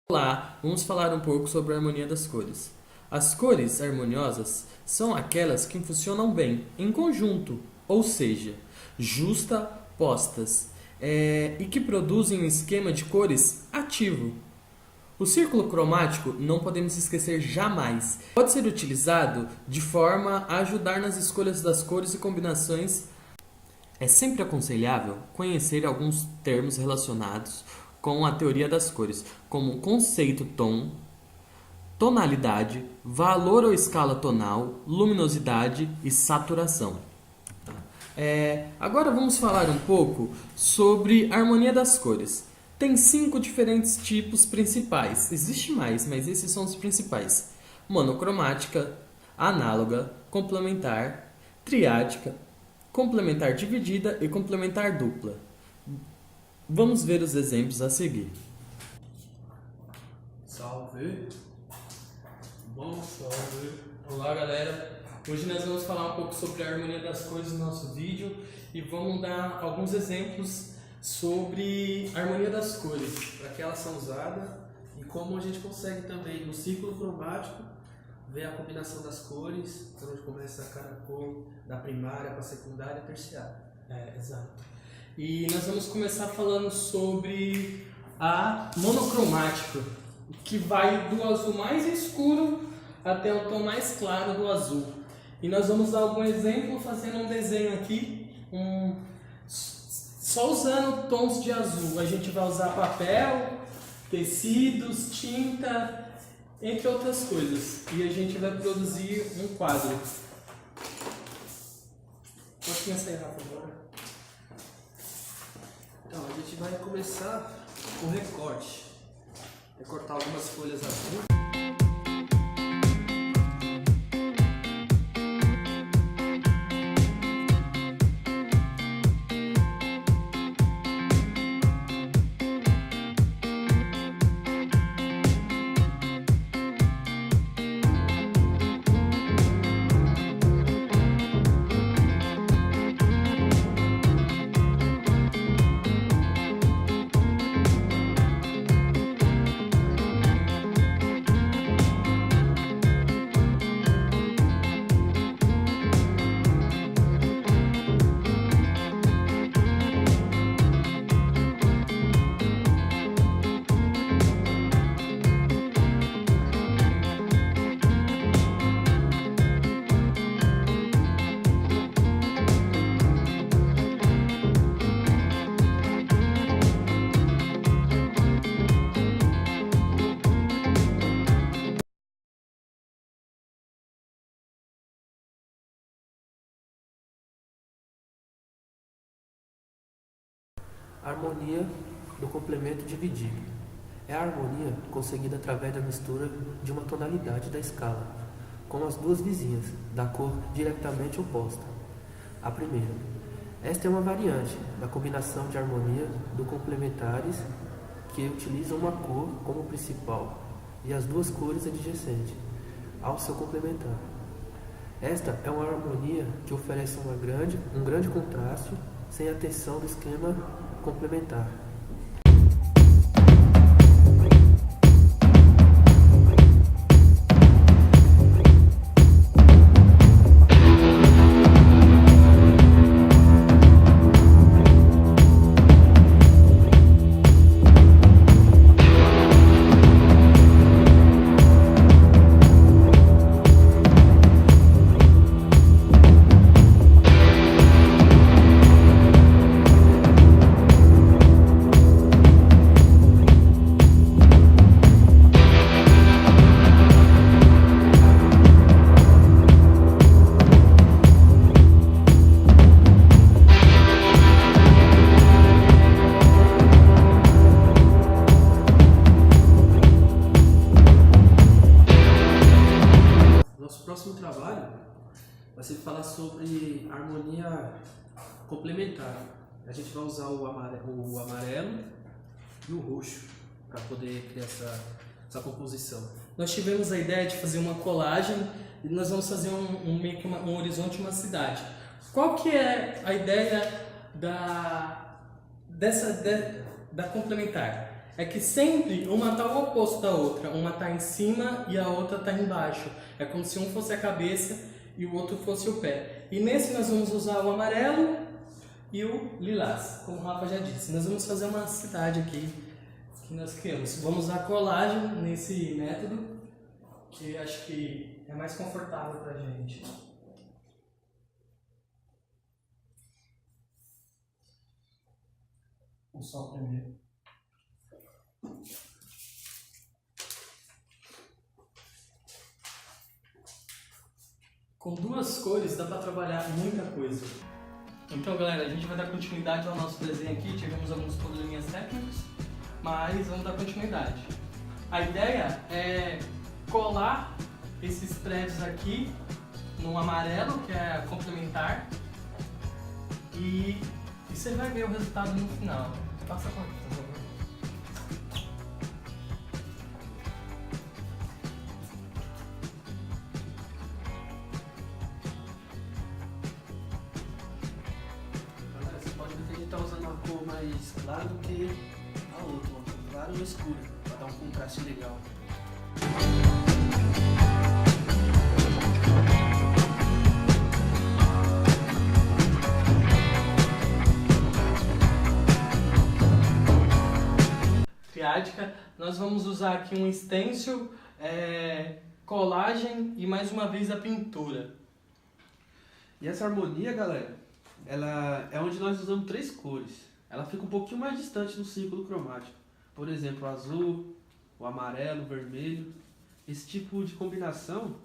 Olá, vamos falar um pouco sobre a harmonia das cores. As cores harmoniosas são aquelas que funcionam bem em conjunto, ou seja, justapostas, e que produzem um esquema de cores ativo. O círculo cromático não podemos esquecer jamais. Pode ser utilizado de forma a ajudar nas escolhas das cores e combinações. É sempre aconselhável conhecer alguns termos relacionados com a teoria das cores, como conceito tom, tonalidade, valor ou escala tonal, luminosidade e saturação. Agora vamos falar um pouco sobre a harmonia das cores. Tem 5 diferentes tipos principais. Existe mais, mas esses são os principais: monocromática, análoga, complementar, triádica, complementar dividida e complementar dupla. Vamos ver os exemplos a seguir. Salve! Bom, salve! Olá, galera! Hoje nós vamos falar um pouco sobre a harmonia das cores no nosso vídeo e vamos dar alguns exemplos sobre a harmonia das cores. Para que elas são usadas e como a gente consegue também no círculo cromático ver a combinação das cores, quando começa a cada cor da primária para a secundária e terciária. Exato. E nós vamos começar falando sobre a monocromática, que vai do azul mais escuro até o tom mais claro do azul. E nós vamos dar algum exemplo fazendo um desenho aqui, só usando tons de azul. A gente vai usar papel, tecidos, tinta, entre outras coisas. E a gente vai produzir um quadro. Pode começar aí, Rafa, agora. Então, a gente vai começar com recorte. Recortar algumas folhas azul. Harmonia do complemento dividido. É a harmonia conseguida através da mistura de uma tonalidade da escala, com as duas vizinhas, da cor diretamente oposta. A primeira. Esta é uma variante da combinação de harmonia do complementares que utilizam uma cor como principal e as duas cores adjacentes ao seu complementar. Esta é uma harmonia que oferece um grande contraste sem a tensão do esquema complementar. Próximo trabalho vai ser falar sobre harmonia complementar. A gente vai usar o amarelo e o roxo para poder criar essa composição. Nós tivemos a ideia de fazer uma colagem e nós vamos fazer meio que um horizonte, uma cidade. Qual que é a ideia da complementar? É que sempre uma está ao oposto da outra. Uma está em cima e a outra está embaixo. É como se um fosse a cabeça e o outro fosse o pé. E nesse nós vamos usar o amarelo e o lilás, como o Rafa já disse. Nós vamos fazer uma cidade aqui que nós criamos. Vamos usar colagem nesse método, que acho que é mais confortável pra gente. O sol primeiro. Com duas cores dá pra trabalhar muita coisa. Então, galera, a gente vai dar continuidade ao nosso desenho aqui. Tivemos alguns probleminhas técnicos, mas vamos dar continuidade. A ideia é colar esses prédios aqui no amarelo, que é complementar, e você vai ver o resultado no final. Passa a cor, por favor. Galera, você pode ver que a gente tá usando uma cor mais clara do que a outra, uma cor clara ou escura, para dar um contraste legal. Triádica, nós vamos usar aqui um stencil, colagem e mais uma vez a pintura. E essa harmonia, galera, ela é onde nós usamos 3 cores. Ela fica um pouquinho mais distante do círculo cromático. Por exemplo, o azul, o amarelo, o vermelho. Esse tipo de combinação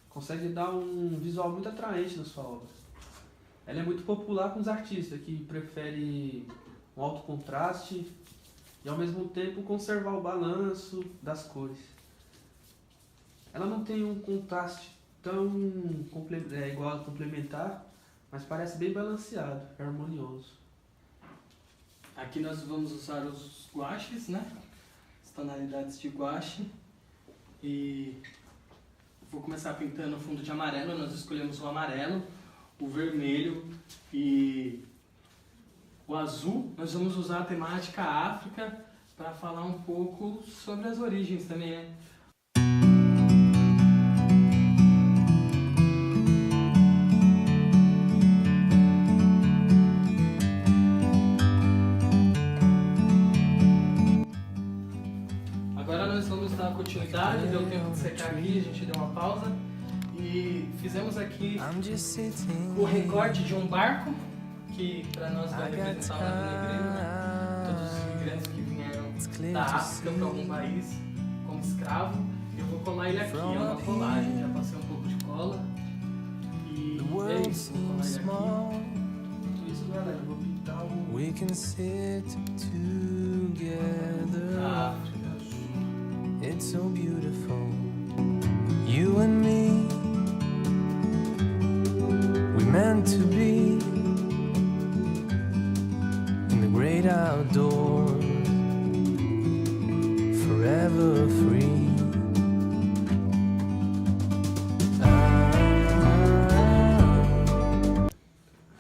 consegue dar um visual muito atraente na sua obra. Ela é muito popular com os artistas que preferem um alto contraste e ao mesmo tempo conservar o balanço das cores. Ela não tem um contraste tão igual a complementar, mas parece bem balanceado, harmonioso. Aqui nós vamos usar os guaches, né? As tonalidades de guache. E vou começar pintando o fundo de amarelo. Nós escolhemos o amarelo, o vermelho e o azul. Nós vamos usar a temática África para falar um pouco sobre as origens também, né? Agora nós vamos dar continuidade, deu tempo de secar aqui, a gente deu uma pausa e fizemos aqui o recorte de um barco que para nós vai representar o navio negreiro, né? Todos os imigrantes que vieram da África para algum país como escravo. Eu vou colar ele aqui, é uma colagem, já passei um pouco de cola e é isso, vou colar ele aqui. Tudo isso, galera, eu vou pintar o... We can sit together. A África. It's so beautiful. You and me, we meant to be in the great outdoors, forever free.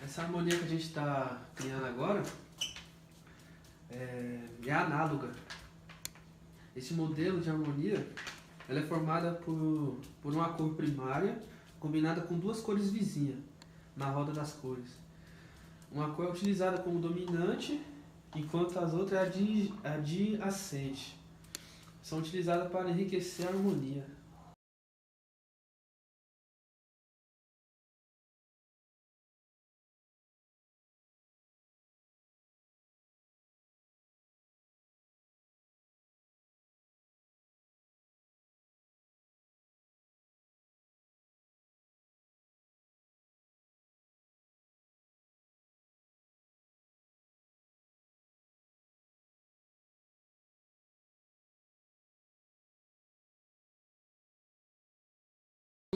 Essa harmonia que a gente está criando agora é análoga. Esse modelo de harmonia ela é formada por uma cor primária combinada com 2 cores vizinhas na roda das cores. Uma cor é utilizada como dominante, enquanto as outras é adjacente. São utilizadas para enriquecer a harmonia.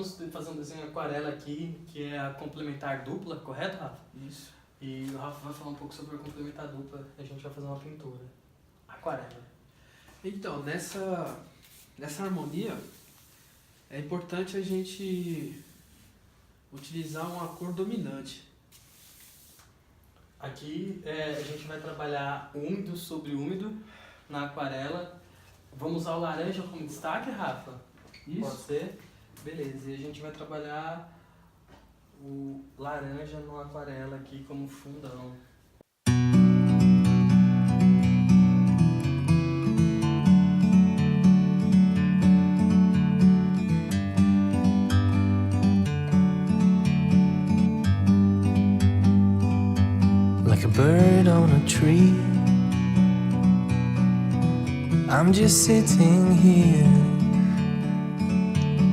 Vamos fazer um desenho aquarela aqui, que é a complementar dupla, correto, Rafa? Isso. E o Rafa vai falar um pouco sobre a complementar dupla e a gente vai fazer uma pintura. Aquarela. Então, nessa harmonia, é importante a gente utilizar uma cor dominante. Aqui a gente vai trabalhar úmido sobre úmido na aquarela. Vamos usar o laranja como destaque, Rafa? Isso. Pode ser? Beleza, e a gente vai trabalhar o laranja no aquarela aqui como fundão. Like a bird on a tree, I'm just sitting here.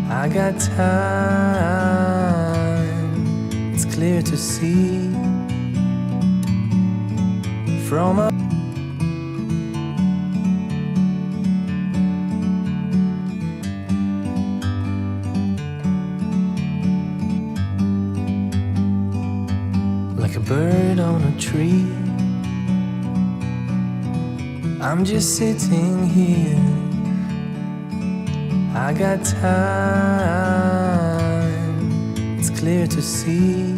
I got time, it's clear to see from up. Like a bird on a tree, I'm just sitting here. I got time, it's clear to see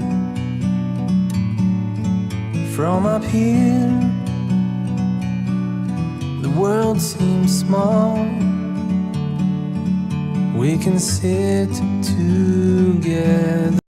from up here. The world seems small, we can sit together.